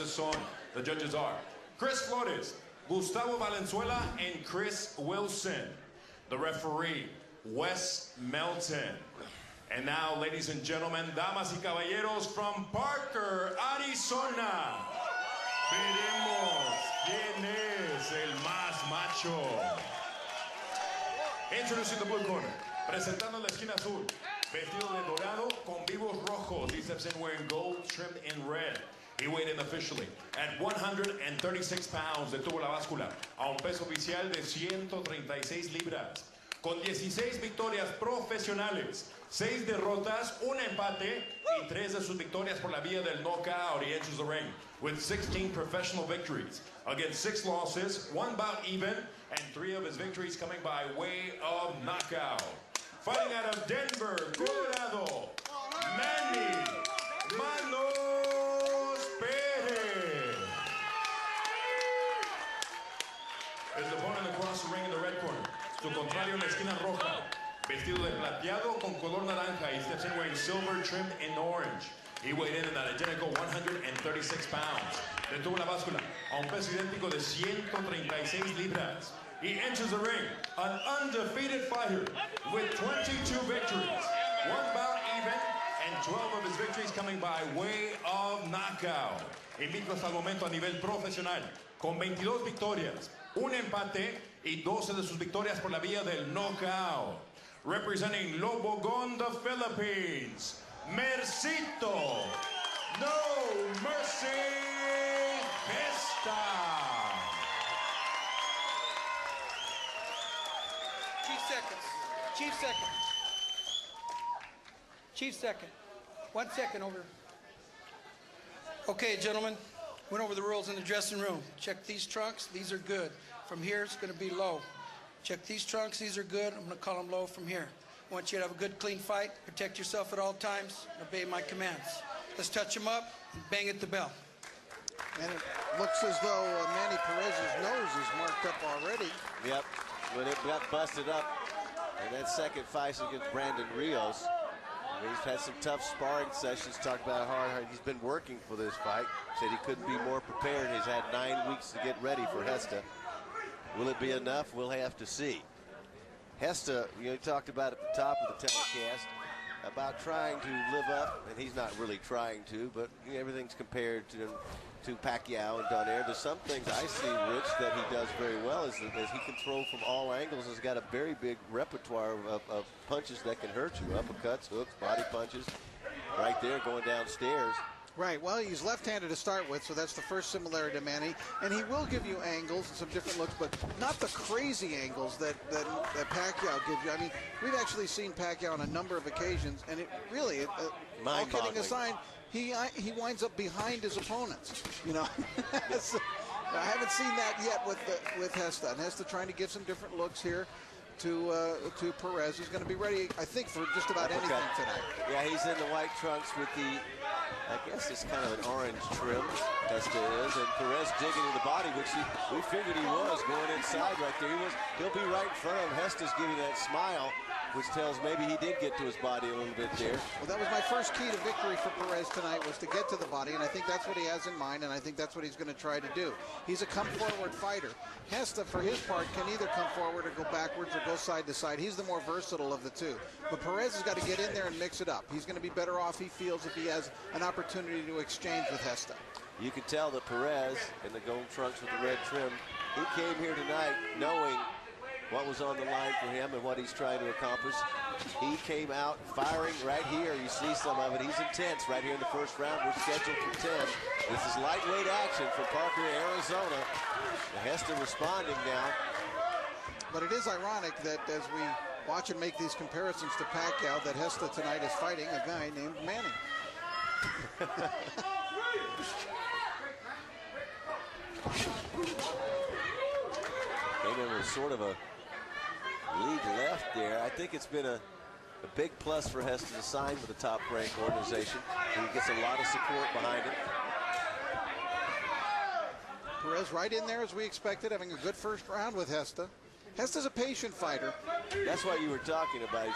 Son. The judges are Chris Flores, Gustavo Valenzuela, and Chris Wilson. The referee, Wes Melton. And now, ladies and gentlemen, damas y caballeros, from Parker, Arizona, veremos quién es el más macho. Introducing the blue corner, presentando la esquina azul, vestido de dorado con vivos rojos. He steps in wearing gold trimmed in red. He weighed in officially at 136 pounds. Detuvo la báscula a un peso oficial de 136 libras. Con 16 victorias profesionales, 6 derrotas, un empate y 3 de sus victorias por la vía del knockout. He enters the ring with 16 professional victories against 6 losses, 1 bout even, and 3 of his victories coming by way of knockout. Fighting out of Denver, Colorado, Manuel Perez. His opponent across the ring in the red corner. Su contrario en la esquina roja, vestido de plateado con color naranja. He steps in wearing silver trimmed in orange. He weighed in that identical 136 pounds. Detuvo la báscula a un peso idéntico de 136 libras. He enters the ring, an undefeated fighter with 22 victories, 1 bout even, and 12 of his victories coming by way of knockout. Invicto hasta el momento a nivel profesional, con 22 victorias, un empate y 12 de sus victorias por la vía del knockout. Representing Lobogón, the Philippines, Mercito, No Mercy, Gesta. Chief second. Chief second. 1 second over. Okay, gentlemen, went over the rules in the dressing room. Check these trunks. These are good. From here, it's going to be low. Check these trunks. These are good. I'm going to call them low from here. I want you to have a good, clean fight. Protect yourself at all times. Obey my commands. Let's touch them up and bang at the bell. And it looks as though Manny Perez's nose is marked up already. Yep, when it got busted up in that second fight against Brandon Rios. He's had some tough sparring sessions, talked about how hard he's been working for this fight. Said he couldn't be more prepared. He's had 9 weeks to get ready for Gesta. Will it be enough? We'll have to see. Gesta, he talked about at the top of the telecast about trying to live up, and he's not really trying to, but everything's compared to Pacquiao and Donaire. There's some things I see, Rich, that he does very well is that he can throw from all angles. He's got a very big repertoire of punches that can hurt you. Uppercuts, hooks, body punches, right there going downstairs. Right, well, he's left-handed to start with, so that's the first similarity to Manny. And he will give you angles and some different looks, but not the crazy angles that Pacquiao gives you. I mean, we've actually seen Pacquiao on a number of occasions, and it really, all kidding aside, he winds up behind his opponents, So, I haven't seen that yet with Gesta. And Gesta trying to give some different looks here to Perez, who's going to be ready, I think, for just about anything tonight. Yeah, he's in the white trunks with the, I guess it's kind of an orange trim, Gesta is, and Perez digging in the body, which we figured he was going inside right there. He'll be right in front of him. Gesta's giving that smile, which tells maybe he did get to his body a little bit there. Well, that was my first key to victory for Perez tonight, was to get to the body, and I think that's what he has in mind, and I think that's what he's going to try to do. He's a come-forward fighter. Gesta, for his part, can either come forward or go backwards or go side to side. He's the more versatile of the two. But Perez has got to get in there and mix it up. He's going to be better off, he feels, if he has an opportunity to exchange with Gesta. You can tell that Perez, in the gold trunks with the red trim, he came here tonight knowing what was on the line for him and what he's trying to accomplish. He came out firing right here. You see some of it. He's intense right here in the first round. We're scheduled for 10. This is lightweight action from Parker, Arizona. Gesta responding now. But it is ironic that as we watch him make these comparisons to Pacquiao, that Gesta tonight is fighting a guy named Manny. Came in with sort of a lead left there. I think it's been a big plus for Gesta to sign with a top-ranked organization. He gets a lot of support behind him. Perez right in there as we expected, having a good first round with Gesta. Gesta's a patient fighter. That's what you were talking about.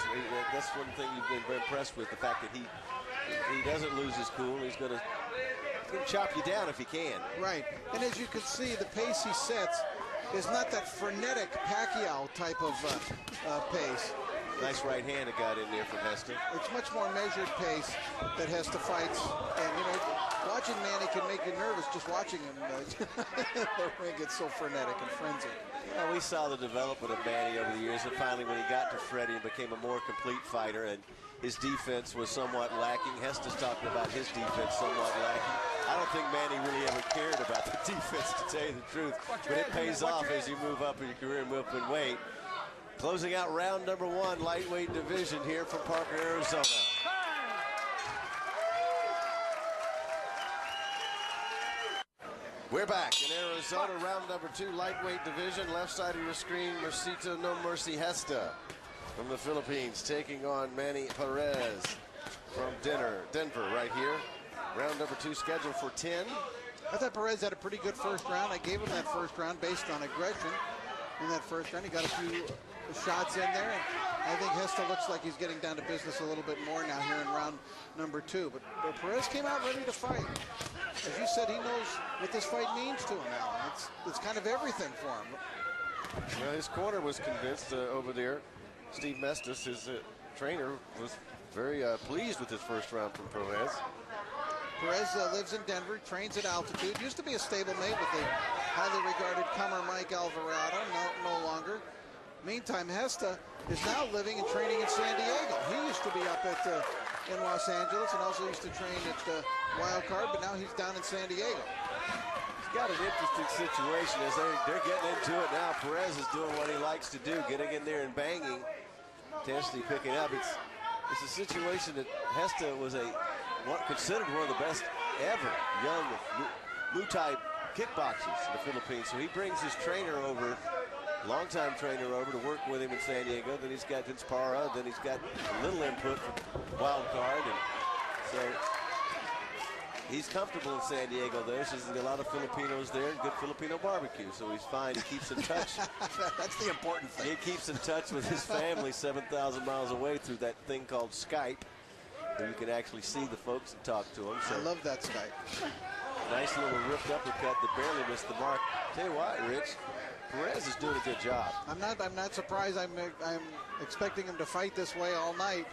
That's one thing you've been very impressed with, the fact that he doesn't lose his cool. He's going to chop you down if he can. Right. And as you can see, the pace he sets is not that frenetic Pacquiao type of pace. Nice right hand that got in there from Gesta. It's much more measured pace that Gesta fights. And, you know, watching Manny can make you nervous just watching him. The ring gets so frenetic and frenzied. Yeah, we saw the development of Manny over the years, and finally when he got to Freddie and became a more complete fighter, and his defense was somewhat lacking. Gesta's talking about his defense somewhat lacking. I don't think Manny really ever cared about the defense, to tell you the truth. But it pays off as you move up in your career and move up in weight. Closing out round number 1, lightweight division here from Parker, Arizona. We're back in Arizona, round number 2, lightweight division. Left side of your screen, Mercito No Mercy Gesta from the Philippines, taking on Manny Perez from Denver right here. Round number 2 scheduled for 10. I thought Perez had a pretty good first round. I gave him that first round based on aggression. In that first round, he got a few shots in there, and I think Gesta looks like he's getting down to business a little bit more now here in round number 2. But Perez came out ready to fight. As you said, he knows what this fight means to him, Alan. It's kind of everything for him. Well, his corner was convinced over there. Steve Mestis, his trainer, was very pleased with his first round from Perez. Perez lives in Denver, trains at altitude. Used to be a stablemate with the highly regarded comer Mike Alvarado, no longer. Meantime, Gesta is now living and training in San Diego. He used to be up at in Los Angeles and also used to train at Wild Card, but now he's down in San Diego. He's got an interesting situation as they're getting into it now. Perez is doing what he likes to do, getting in there and banging. Tennessee picking up. It's a situation that Gesta was considered one of the best ever young Muay Thai kickboxers in the Philippines. So he brings his trainer over, longtime trainer over, to work with him in San Diego. Then he's got Vince Parra. Then he's got a little input from Wild Card. And so he's comfortable in San Diego there. So there's a lot of Filipinos there and good Filipino barbecue. So he's fine. He keeps in touch. That's the important thing. He keeps in touch with his family 7,000 miles away through that thing called Skype, where you can actually see the folks and talk to them. So I love that Skype. nice little ripped uppercut that barely missed the mark. Tell you what, Rich, Perez is doing a good job. I'm not surprised. I'm expecting him to fight this way all night.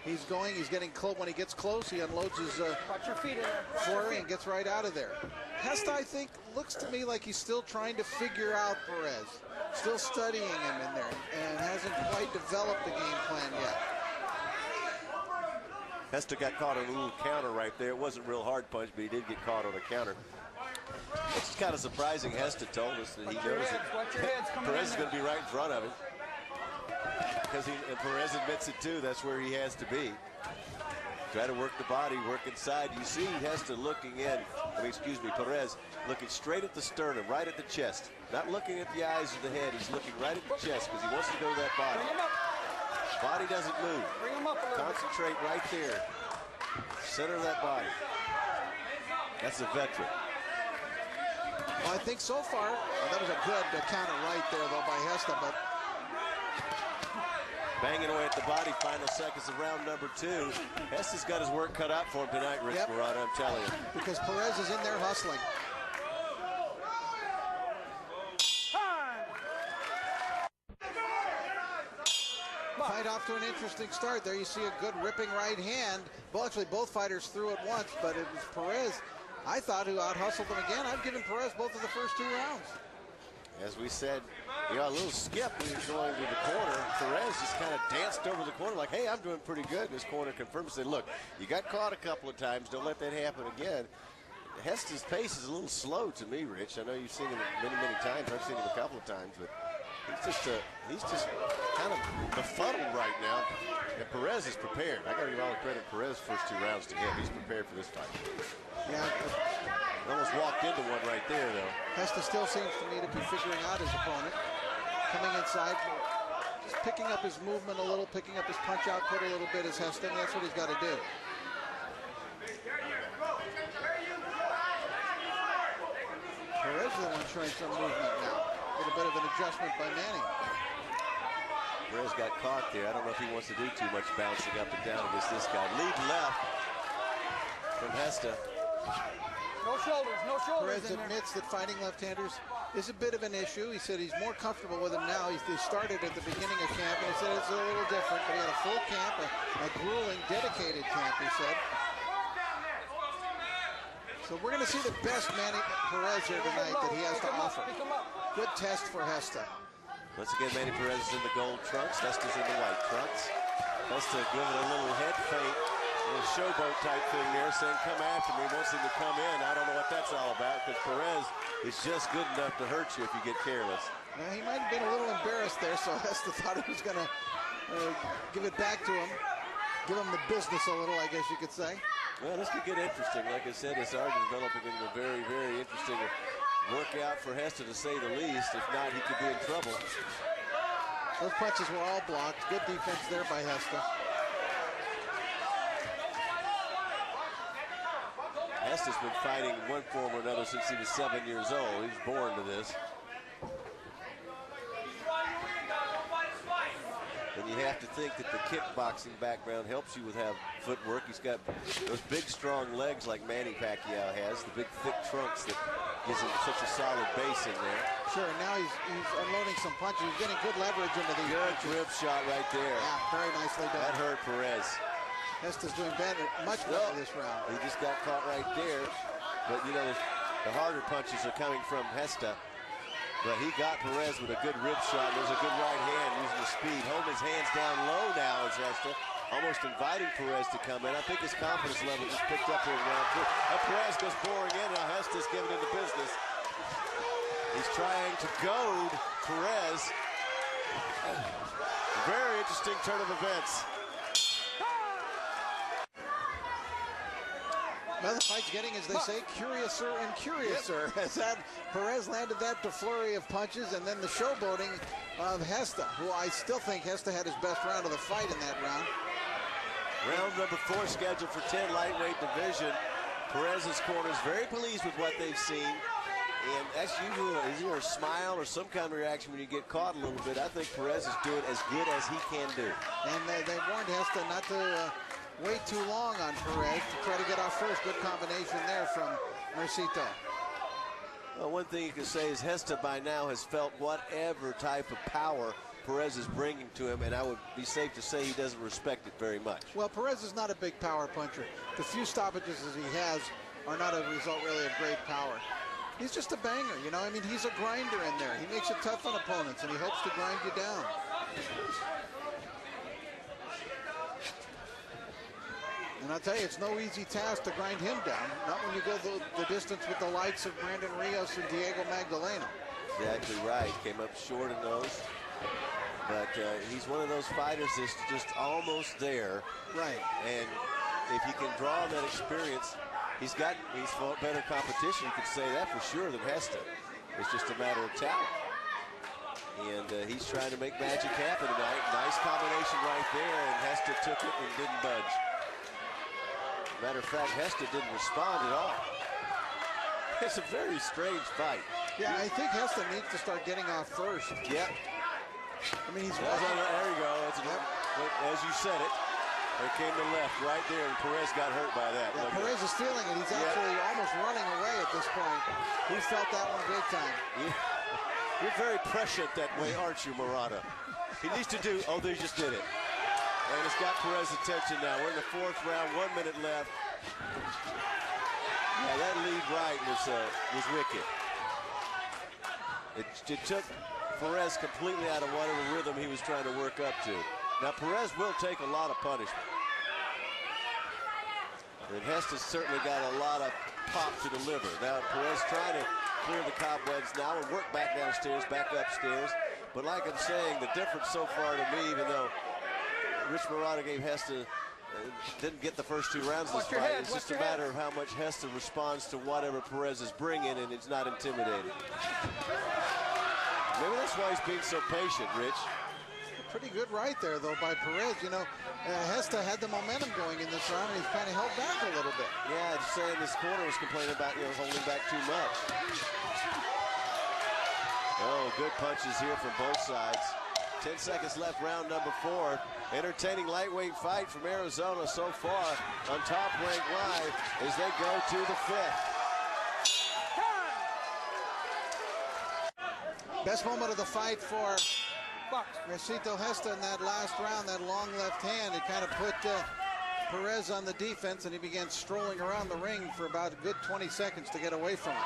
He's getting close. When he gets close, he unloads his flurry and gets right out of there. Gesta, I think, looks to me like he's still trying to figure out Perez. Still studying him in there and hasn't quite developed the game plan yet. Gesta got caught on a little counter right there. It wasn't a real hard punch, but he did get caught on a counter. It's kind of surprising. Gesta told us that he knows that Perez is going to be right in front of him. Because Perez admits it too. That's where he has to be. Try to work the body, work inside. You see Gesta looking in. Perez looking straight at the sternum, right at the chest. Not looking at the eyes or the head. He's looking right at the chest because he wants to go to that body. Body doesn't move. Concentrate right there. Center of that body. That's a veteran. Well, I think so far, that was a good counter right there, though, by Gesta, but banging away at the body, final seconds of round number 2. Gesta's got his work cut out for him tonight, Rich Murata, I'm telling you. Because Perez is in there hustling. Fight off to an interesting start. There you see a good ripping right hand. Well, actually, both fighters threw it once, but it was Perez, I thought, who out-hustled them again. I've given Perez both of the first 2 rounds. As we said, he got a little skip when he was going to the corner. Perez just kind of danced over the corner like, hey, I'm doing pretty good. And his corner confirmed, said, look, you got caught a couple of times. Don't let that happen again. Gesta's pace is a little slow to me, Rich. I know you've seen him many, many times. I've seen him a couple of times, but he's just kind of befuddled right now. And Perez is prepared. I got to give all the credit Perez first 2 rounds to him. He's prepared for this fight. Yeah. Almost walked into one right there, though. Gesta still seems to me to be figuring out his opponent. Coming inside, just picking up his movement a little, picking up his punch output a little bit as Gesta, and that's what he's got to do. Perez is the one showing some movement now. A little bit of an adjustment by Manning. Perez got caught there. I don't know if he wants to do too much bouncing up and down against this guy. Lead left from Gesta. No shoulders, no shoulders Perez in there. admits that fighting left-handers is a bit of an issue. He said he's more comfortable with them now. They started at the beginning of camp, and he said it's a little different, but he had a full camp, a grueling, dedicated camp, he said. So we're going to see the best Manny Perez here tonight that he has to offer. Good test for Gesta. Once again, Manny Perez is in the gold trunks. Gesta's in the white trunks. Gesta giving a little head feint, a little showboat type thing there, saying, come after me, wants him to come in. I don't know what that's all about, because Perez is just good enough to hurt you if you get careless. Now, he might have been a little embarrassed there, so Gesta thought he was going to give it back to him. Give him the business a little, I guess you could say. Well, this could get interesting. Like I said, this are developing into a very, very interesting workout for Gesta, to say the least. If not, he could be in trouble. Those punches were all blocked. Good defense there by Gesta. Gesta's been fighting in one form or another since he was 7 years old. He was born to this. And you have to think that the kickboxing background helps you with footwork. He's got those big, strong legs like Manny Pacquiao has, the big, thick trunks that gives him such a solid base in there. Sure, now he's unloading some punches. He's getting good leverage into the good rib shot right there. Yeah, very nicely done. That hurt Perez. Gesta's doing better, much better this round. He just got caught right there. But, you know, the harder punches are coming from Gesta. But he got Perez with a good rib shot. There's a good right hand using the speed. Holding his hands down low now is Gesta, almost inviting Perez to come in. I think his confidence level just picked up here in round 2. And Perez goes boring in, and Gesta's giving him the business. He's trying to goad Perez. Very interesting turn of events. Well, the fight's getting, as they say, curiouser and curiouser. As that Perez landed that flurry of punches, and then the showboating of Gesta, who I still think Gesta had his best round of the fight in that round. Round number 4 scheduled for 10 lightweight division. Perez's corner is very pleased with what they've seen. And as usual, is there a smile or some kind of reaction when you get caught a little bit? I think Perez is doing as good as he can do. And they warned Gesta not to wait too long on Perez to try to get off first. Good combination there from Mercito. Well, one thing you can say is Gesta by now has felt whatever type of power Perez is bringing to him, and I would be safe to say he doesn't respect it very much. Well, Perez is not a big power puncher. The few stoppages as he has are not a result really of great power. He's just a banger, you know. I mean, he's a grinder in there. He makes it tough on opponents, and he hopes to grind you down. And I'll tell you, it's no easy task to grind him down. Not when you go the distance with the likes of Brandon Rios and Diego Magdaleno. Exactly right. Came up short in those. But he's one of those fighters that's just almost there. Right. And if he can draw on that experience, he's fought better competition, you could say that for sure, than Gesta. It's just a matter of talent. And he's trying to make magic happen tonight. Nice combination right there, and Gesta took it and didn't budge. Matter of fact, Gesta didn't respond at all. It's a very strange fight. Yeah, I think Gesta needs to start getting off first. Yep. I mean, he's there you go. As you said it, there came the left right there, and Perez got hurt by that. Yeah, Perez is feeling it. He's actually almost running away at this point. He felt that one big time. You're very prescient that way, aren't you, Murata? He needs to do, they just did it. And it's got Perez's attention now. We're in the 4th round, 1 minute left. Yeah, that lead right was wicked. It took Perez completely out of whatever rhythm he was trying to work up to. Now, Perez will take a lot of punishment. And Gesta's certainly got a lot of pop to deliver. Now, Perez trying to clear the cobwebs now and work back downstairs, back upstairs. But like I'm saying, the difference so far to me, even though Rich Murata gave Gesta, didn't get the first 2 rounds of this fight. It's just a matter of how much Gesta responds to whatever Perez is bringing, and it's not intimidating. Maybe that's why he's being so patient, Rich. Pretty good right there, though, by Perez. You know, Gesta had the momentum going in this round, and he's kind of held back a little bit. Yeah, just saying this corner was complaining about, holding back too much. Oh, good punches here from both sides. 10 seconds left, round number 4. Entertaining lightweight fight from Arizona so far on Top Rank Live as they go to the 5th. Best moment of the fight for Mercito Gesta in that last round, that long left hand. It kind of put Perez on the defense, and he began strolling around the ring for about a good 20 seconds to get away from it.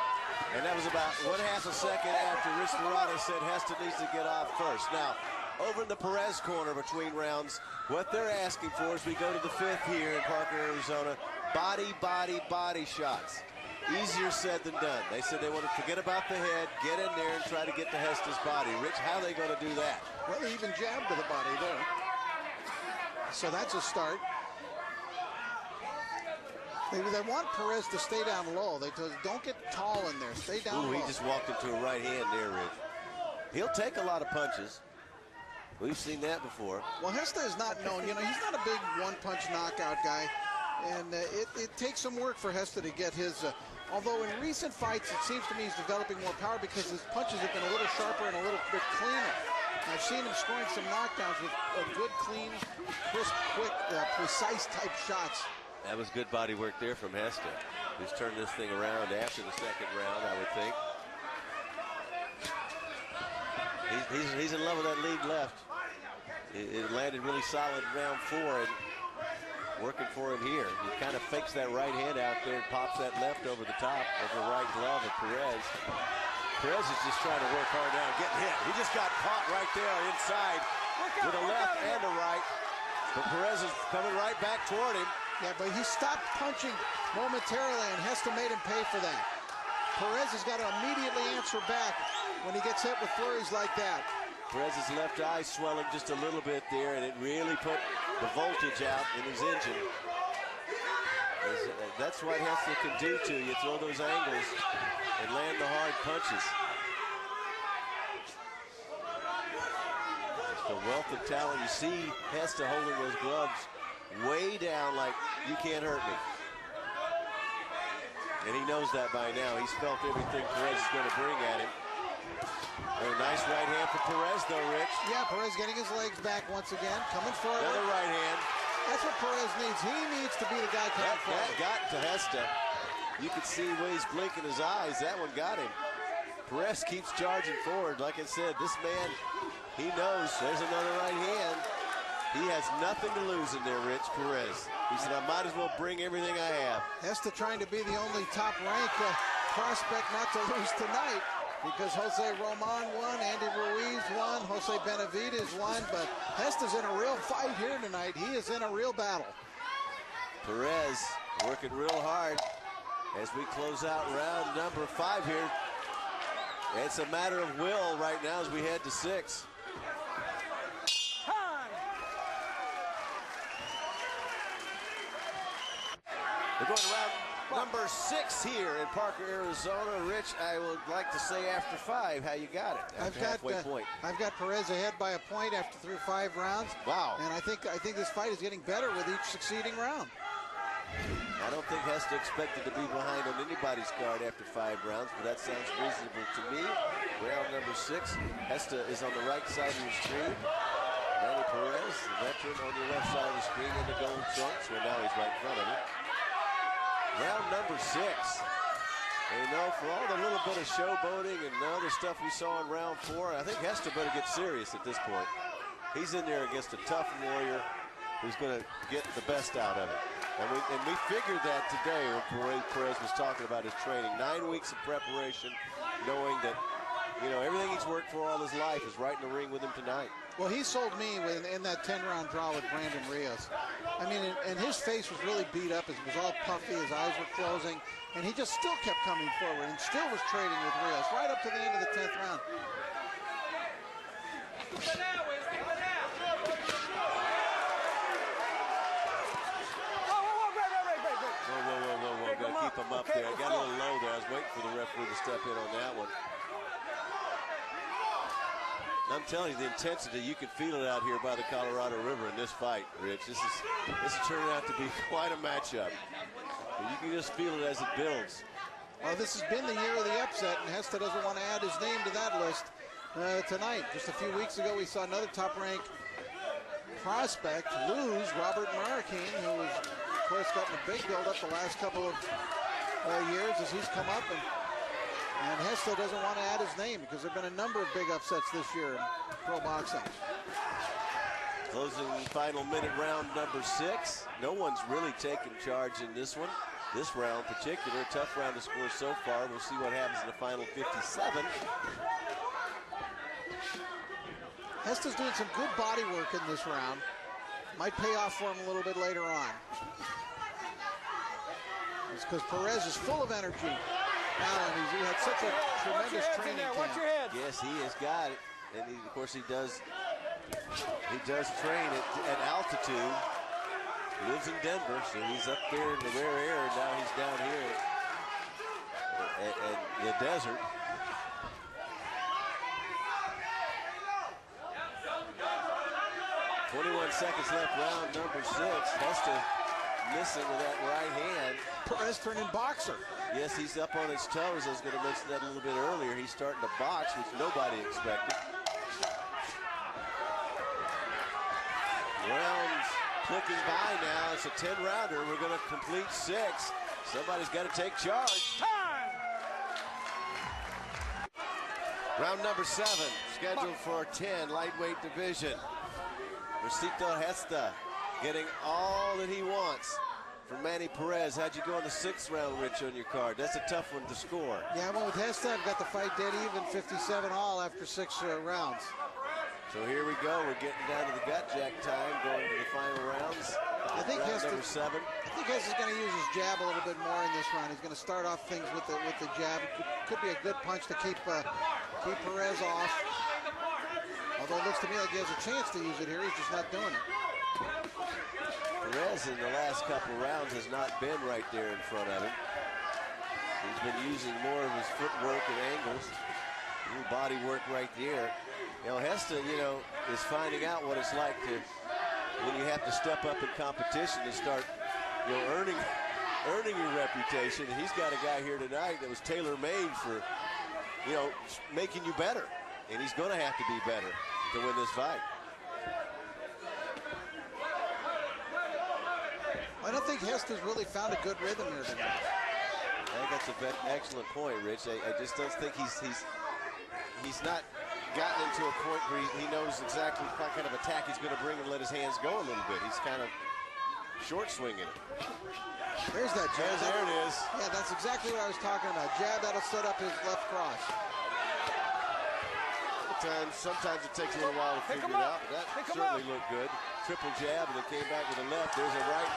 And that was about 1/2 a second after Rich Dorado said Gesta needs to get off first. Now, over in the Perez corner between rounds, what they're asking for is we go to the 5th here in Parker, Arizona. Body, body, body shots. Easier said than done. They said they want to forget about the head, get in there and try to get to Gesta's body. Rich, how are they going to do that? Well, they even jabbed to the body there. So that's a start. They want Perez to stay down low. They told him, don't get tall in there. Stay down low. He just walked into a right hand there, Rich. He'll take a lot of punches. We've seen that before. Well, Gesta is not known. You know, he's not a big one-punch knockout guy. And it takes some work for Gesta to get his... although in recent fights, it seems to me he's developing more power because his punches have been a little sharper and a little bit cleaner. I've seen him scoring some knockdowns with good, clean, crisp, quick, precise type shots. That was good body work there from Gesta, who's turned this thing around after the 2nd round, I would think. He's in love with that lead left. It landed really solid in round 4 and working for him here. He kind of fakes that right hand out there and pops that left over the top of the right glove of Perez. Perez is just trying to work hard now and getting hit. He just got caught right there inside with a left and a right. But Perez is coming right back toward him. Yeah, but he stopped punching momentarily, and Gesta made him pay for that. Perez has got to immediately answer back when he gets hit with flurries like that. Perez's left eye swelling just a little bit there, and it really put the voltage out in his engine. That's what Gesta can do to you, throw those angles and land the hard punches. It's the wealth of talent. You see Gesta holding those gloves way down like, you can't hurt me. And he knows that by now. He's felt everything Perez is going to bring at him. A nice right hand for Perez, though, Rich. Yeah, Perez getting his legs back once again, coming forward. Another right hand. That's what Perez needs. He needs to be the guy coming forward. That got to Gesta. You can see when he's blinking his eyes. That one got him. Perez keeps charging forward. Like I said, this man, he knows there's another right hand. He has nothing to lose in there, Rich, Perez. He said, I might as well bring everything I have. Gesta trying to be the only top-ranked prospect not to lose tonight, because Jose Roman won, Andy Ruiz won, Jose Benavidez won, but Gesta's in a real fight here tonight. He is in a real battle. Perez working real hard as we close out round number 5 here. It's a matter of will right now as we head to 6. We're going to round number 6 here in Parker, Arizona. Rich, I would like to say after 5, how you got it? I've got Perez ahead by a point through 5 rounds. Wow. And I think this fight is getting better with each succeeding round. I don't think Gesta expected to be behind on anybody's card after 5 rounds, but that sounds reasonable to me. Round number 6, Gesta is on the right side of the screen. Manny Perez, the veteran, on the left side of the screen in the gold trunks, where now he's right in front of him. Round number 6. And you know, for all the little bit of showboating and the other stuff we saw in round 4, I think Gesta better get serious at this point. He's in there against a tough warrior who's going to get the best out of it. And we figured that today when Perez was talking about his training. 9 weeks of preparation, knowing that, you know, everything he's worked for all his life is right in the ring with him tonight. Well, he sold me in that 10-round draw with Brandon Rios. I mean, and his face was really beat up. It was all puffy. His eyes were closing. And he just still kept coming forward and still was trading with Rios right up to the end of the 10th round. Whoa. Got to keep him up there. I got a little low there. I was waiting for the referee to step in on that one. I'm telling you, the intensity, you can feel it out here by the Colorado River in this fight, Rich. This is turning out to be quite a matchup. But you can just feel it as it builds. Well, this has been the year of the upset, and Gesta doesn't want to add his name to that list tonight. Just a few weeks ago, we saw another top-ranked prospect lose, Robert Marroquin, who was, of course, gotten a big build-up the last couple of years as he's come up. And Gesta doesn't want to add his name because there have been a number of big upsets this year in pro boxing. Closing final minute, round number 6. No one's really taken charge in this one. This round in particular, tough round to score so far. We'll see what happens in the final 57. Gesta's doing some good body work in this round. Might pay off for him a little bit later on. It's because Perez is full of energy now, and he had such a tremendous training camp. Yes, he has got it, and of course he does train at altitude. He lives in Denver, so he's up there in the rare air, and now he's down here at the desert. .21 seconds left, round number 6. Gesta missing with that right hand. Perez turning boxer. Yes, he's up on his toes. I was going to mention that a little bit earlier. He's starting to box, which nobody expected. Rounds clicking by now. It's a 10-rounder. We're going to complete 6. Somebody's got to take charge. Time! Round number 7, scheduled for 10, lightweight division. Mercito Gesta getting all that he wants from Manny Perez. How'd you go in the 6th round, Rich, on your card? That's a tough one to score. Yeah, I went with Gesta. I've got the fight dead even, 57 all after 6 rounds. So here we go. We're getting down to the gut jack time, going to the final rounds. I think round number 7. I think Gesta's going to use his jab a little bit more in this round. He's going to start off things with the jab. Could be a good punch to keep Perez off. Although it looks to me like he has a chance to use it here, he's just not doing it. Perez in the last couple rounds has not been right there in front of him. He's been using more of his footwork and angles. A little body work right there. You know, Gesta, is finding out what it's like to, when you have to step up in competition and start, earning your reputation. And he's got a guy here tonight that was tailor-made for, making you better. And he's going to have to be better to win this fight. I don't think Gesta's really found a good rhythm here tonight. I think that's an excellent point, Rich. I just don't think he's not gotten into a point where he knows exactly what kind of attack he's going to bring and let his hands go a little bit. He's kind of short swinging it. There's that jab. There it is. Yeah, that's exactly what I was talking about. Jab, that'll set up his left cross. Sometimes it takes a little while to figure it out. That certainly looked good. Triple jab, and then came back with a left. There's a right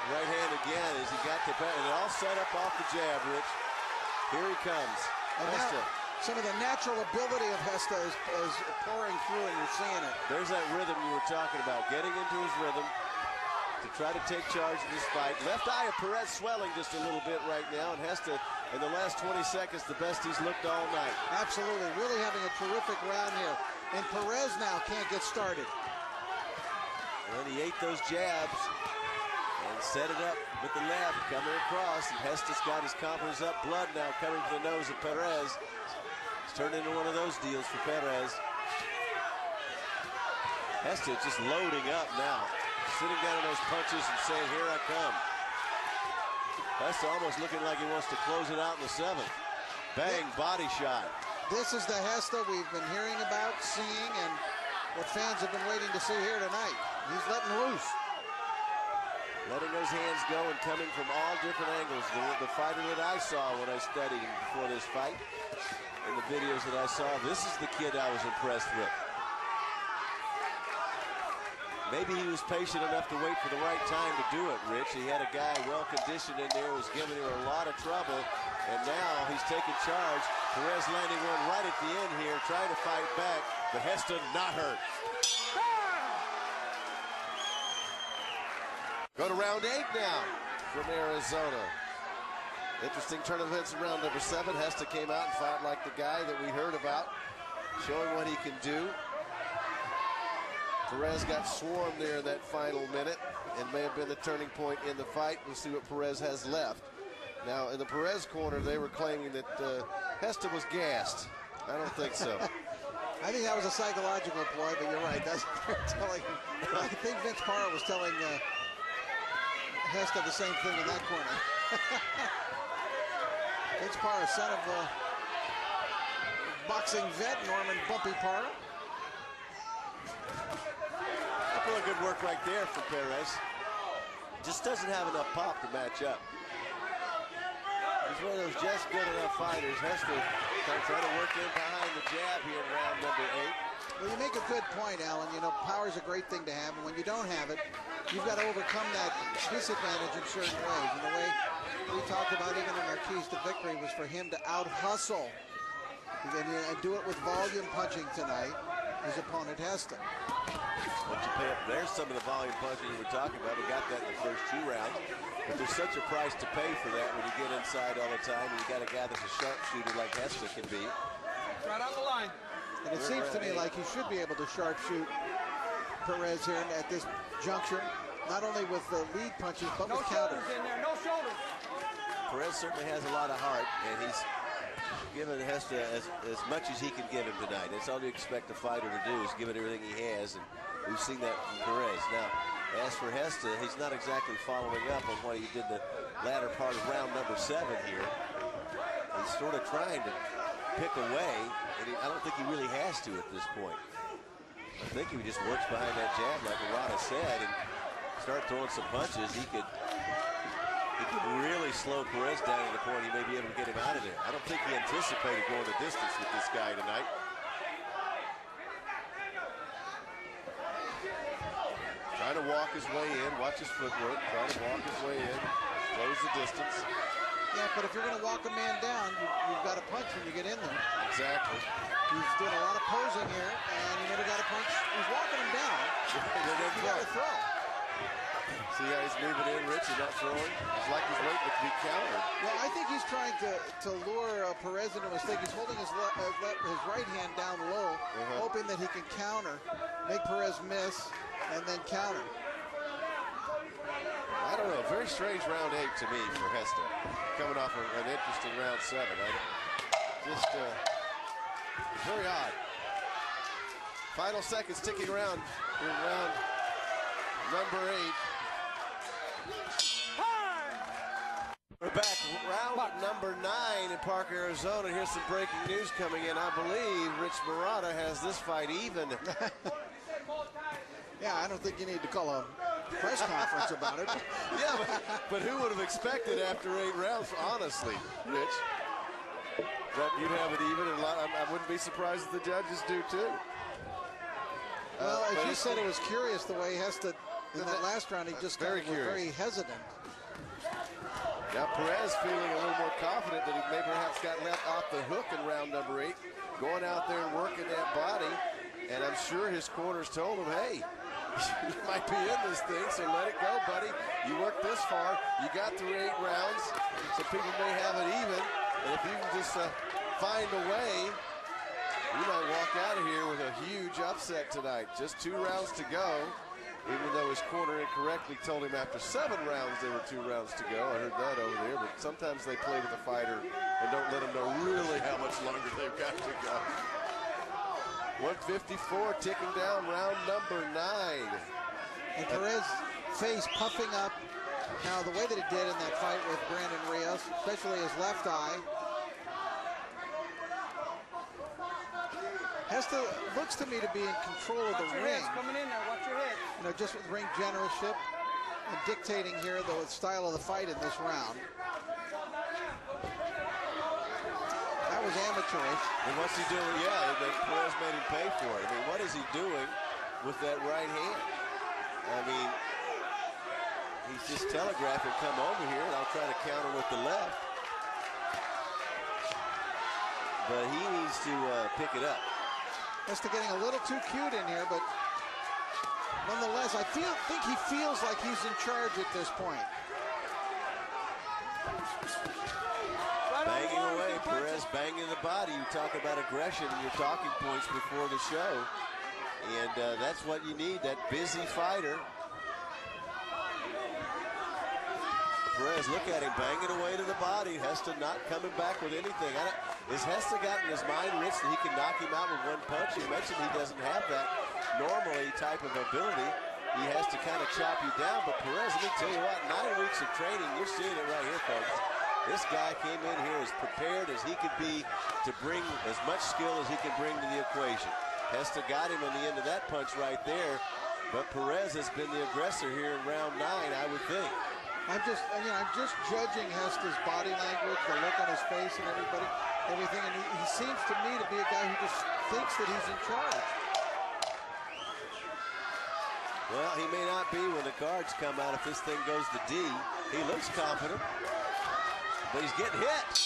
hand again as he got the back. And it all set up off the jab, Rich. Here he comes. Gesta. Some of the natural ability of Gesta is pouring through, and you're seeing it. There's that rhythm you were talking about, getting into his rhythm to try to take charge of this fight. Left eye of Perez swelling just a little bit right now, and Gesta, in the last 20 seconds, the best he's looked all night. Absolutely, really having a terrific round here. And Perez now can't get started. And he ate those jabs and set it up with the left, coming across. And Gesta's got his confidence up, blood now coming to the nose of Perez. It's turned into one of those deals for Perez. Gesta just loading up now, sitting down on those punches and saying, here I come. Gesta almost looking like he wants to close it out in the 7th. Bang, body shot. This is the Gesta we've been hearing about, seeing, and what fans have been waiting to see here tonight. He's letting loose. Letting those hands go and coming from all different angles. The fighter that I saw when I studied him before this fight, in the videos that I saw, this is the kid I was impressed with. Maybe he was patient enough to wait for the right time to do it, Rich. He had a guy well-conditioned in there, was giving him a lot of trouble, and now he's taking charge. Perez landing one right at the end here, trying to fight back, but Gesta not hurt. Go to round 8 now from Arizona. Interesting turn of events in round number 7. Gesta came out and fought like the guy that we heard about, showing what he can do. Perez got swarmed there in that final minute and may have been the turning point in the fight. We'll see what Perez has left. Now, in the Perez corner, they were claiming that Gesta was gassed. I don't think so. I think that was a psychological ploy, but you're right. That's what they're telling. I think Vince Parra was telling Gesta the same thing in that corner. Vince Parra, son of boxing vet, Norman Bumpy Parra. Couple of good work right there for Perez. Just doesn't have enough pop to match up. He's one of those just good enough fighters. Gesta trying to work in behind the jab here in round number 8. Well, you make a good point, Alan. You know, power's a great thing to have, and when you don't have it, you've got to overcome that disadvantage in certain ways. And the way we talked about even in our keys to victory was for him to out-hustle and do it with volume punching tonight, his opponent Gesta. Once you pay up, there's some of the volume punching you were talking about. We got that in the first 2 rounds. But there's such a price to pay for that when you get inside all the time, and you got a guy that's a sharpshooter like Gesta can be. Right out the line. And it seems to me like he should be able to sharpshoot Perez here at this juncture, not only with the lead punches, but with counters. In there, no shoulders. Perez certainly has a lot of heart, and he's given Gesta as much as he can give him tonight. That's all you expect a fighter to do, is give it everything he has, and we've seen that from Perez. Now, as for Gesta, he's not exactly following up on what he did the latter part of round number 7 here. He's sort of trying to pick away, and I don't think he really has to at this point. I think if he just works behind that jab, like Murata said, and start throwing some punches, he could really slow Perez down to the point he may be able to get him out of there. I don't think he anticipated going the distance with this guy tonight. Trying to walk his way in, watch his footwork, trying to walk his way in, close the distance. Yeah, but if you're going to walk a man down, you've got to punch when you get in there. Exactly. He's doing a lot of posing here, and he never got a punch. He's walking him down. He got to throw. See how he's moving in, Rich, and not throwing? It's like he's waiting to be countered. Well, I think he's trying to lure Perez into a mistake. He's holding his right hand down low, hoping that he can counter, make Perez miss, and then counter. I don't know. Very strange round 8 to me for Gesta. Coming off an interesting round 7. Just very odd. Final seconds ticking around in round number 8. We're back, round number 9 in Park, Arizona. Here's some breaking news coming in. I believe Rich Murata has this fight even. Yeah, I don't think you need to call a press conference about it. Yeah, but who would have expected after 8 rounds, honestly, Rich? That you'd have it even, and I wouldn't be surprised if the judges do too. Well, as you said, it was curious the way Gesta, in that last round, he just got very hesitant. Now Perez feeling a little more confident that he may perhaps got let off the hook in round number 8, going out there and working that body, and I'm sure his corners told him, hey, you might be in this thing, so let it go, buddy. You worked this far, you got through 8 rounds, so people may have it even, and if you can just find a way, you might walk out of here with a huge upset tonight. Just 2 rounds to go, even though his corner incorrectly told him after 7 rounds there were 2 rounds to go. I heard that over there, but sometimes they play with the fighter and don't let him know really how much longer they've got to go. 154 ticking down, round number 9. And Perez face puffing up. Now the way that it did in that fight with Brandon Rios, especially his left eye. Gesta looks to me to be in control of the ring. Coming in there, watch your head. You know, just with ring generalship and dictating here the style of the fight in this round. That was amateurish. And what's he doing? Yeah, Perez made him pay for it. I mean, what is he doing with that right hand? I mean, he's just telegraphing, come over here, and I'll try to counter with the left. But he needs to pick it up. Gesta getting a little too cute in here, but nonetheless, I think he feels like he's in charge at this point. Banging away, Perez banging the body. You talk about aggression in your talking points before the show. And that's what you need, that busy fighter. Perez, look at him banging away to the body. Gesta not coming back with anything. Is Gesta got in his mind, Rich, that he can knock him out with 1 punch? You mentioned he doesn't have that normally type of ability. He has to kind of chop you down. But Perez, let me tell you what, 9 weeks of training, you're seeing it right here, folks. This guy came in here as prepared as he could be to bring as much skill as he can bring to the equation. Gesta got him on the end of that punch right there, but Perez has been the aggressor here in round 9, I would think. I'm just judging Gesta's body language, the look on his face and everything, and he seems to me to be a guy who just thinks that he's in charge. Well, he may not be when the cards come out if this thing goes to D. He looks confident, but he's getting hit.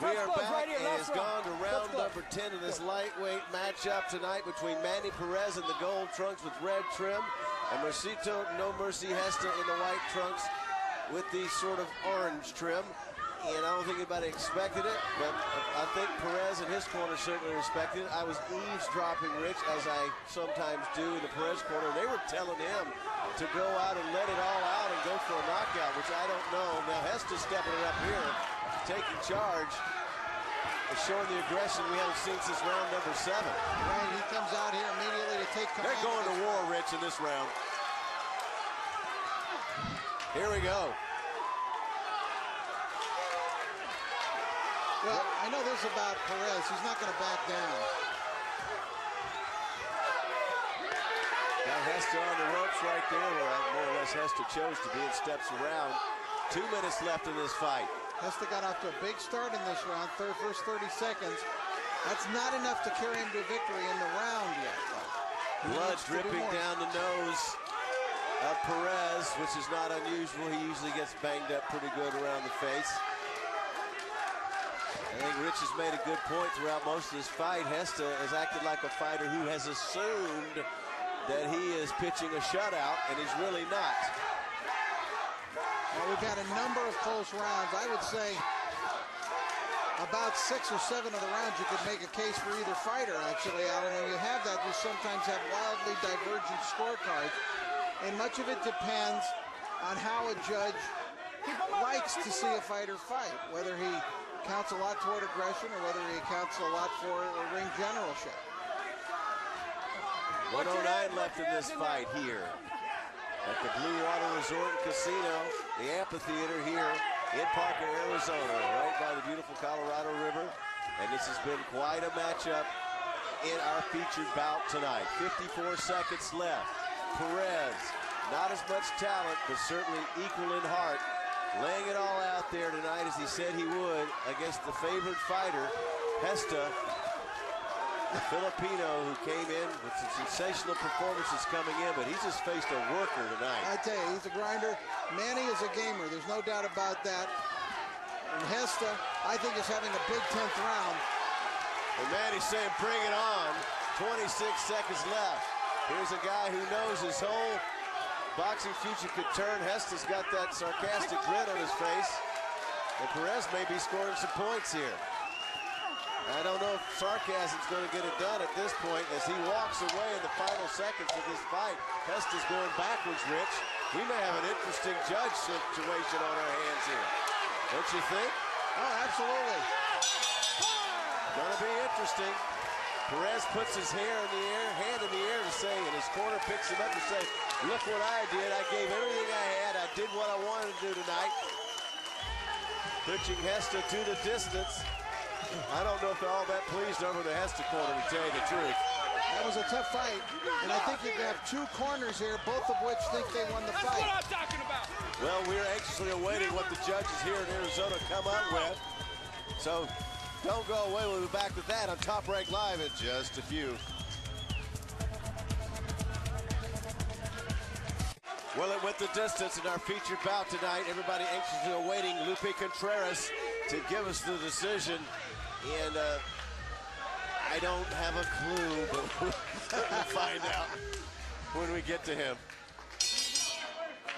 We are back right here, and it's gone to round number 10 of this lightweight matchup tonight between Manny Perez in the gold trunks with red trim and Mercito No Mercy Gesta in the white trunks with the sort of orange trim. And I don't think anybody expected it, but I think Perez and his corner certainly respected it. I was eavesdropping, Rich, as I sometimes do in the Perez corner. They were telling him to go out and let it all out and go for a knockout, which I don't know. Now Gesta's stepping it up here, taking charge, and showing the aggression we haven't seen since round number 7. Right, he comes out here immediately to take command. They're going to war, Rich, in this round. Here we go. Well, I know this about Perez. He's not going to back down. Now Gesta on the ropes right there, where more or less Gesta chose to be, and steps around. 2 minutes left in this fight. Gesta got off to a big start in this round, first 30 seconds. That's not enough to carry him to victory in the round yet. Blood dripping down the nose of Perez, which is not unusual. He usually gets banged up pretty good around the face. I think Rich has made a good point throughout most of this fight. Gesta has acted like a fighter who has assumed that he is pitching a shutout, and he's really not. Well, we've had a number of close rounds. I would say about 6 or 7 of the rounds you could make a case for either fighter, actually, Alan. And you have that, you sometimes have wildly divergent scorecards. And much of it depends on how a judge likes to see a fighter fight, whether he counts a lot toward aggression or whether he counts a lot for a ring generalship. 109 left in this fight here at the Blue Water Resort and Casino, the amphitheater here in Parker, Arizona, right by the beautiful Colorado River. And this has been quite a matchup in our featured bout tonight. 54 seconds left. Perez, not as much talent, but certainly equal in heart, laying it all out there tonight as he said he would against the favored fighter, Gesta, the Filipino who came in with some sensational performances coming in, but he's just faced a worker tonight. I tell you, he's a grinder. Manny is a gamer. There's no doubt about that. And Gesta, I think, is having a big 10th round. And Manny's saying, bring it on. 26 seconds left. Here's a guy who knows his whole boxing future could turn. Gesta's got that sarcastic grin on his face. And Perez may be scoring some points here. I don't know if sarcasm's going to get it done at this point as he walks away in the final seconds of this fight. Gesta's going backwards, Rich. We may have an interesting judge situation on our hands here. Don't you think? Oh, absolutely. Gonna be interesting. Perez puts his hand in the air to say, and his corner picks him up to say, look what I did. I gave everything I had. I did what I wanted to do tonight. Pushing Gesta to the distance. I don't know if they're all that pleased over the Gesta corner, to tell you the truth. That was a tough fight, and I think you have 2 corners here, both of which think they won the fight. That's what I'm talking about. Well, we're anxiously awaiting what the judges here in Arizona come up with. So don't go away. We'll be back with that on Top Rank Live in just a few. Well, it went the distance in our featured bout tonight. Everybody anxiously awaiting Lupe Contreras to give us the decision. And I don't have a clue, but we'll find out when we get to him.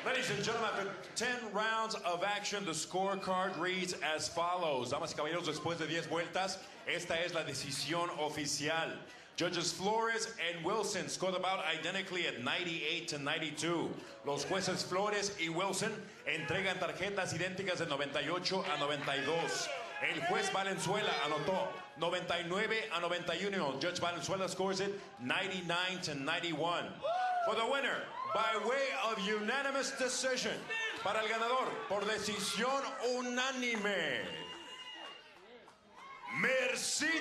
Ladies and gentlemen, after 10 rounds of action, the scorecard reads as follows. Damas y caballeros, después de 10 vueltas, esta es la decisión oficial. Judges Flores and Wilson scored about identically at 98-92. Los jueces Flores y Wilson entregan tarjetas idénticas de 98-92. El juez Valenzuela anotó 99-91. Judge Valenzuela scores it 99-91. For the winner, by way of unanimous decision, para el ganador, por decisión unánime, Mercito.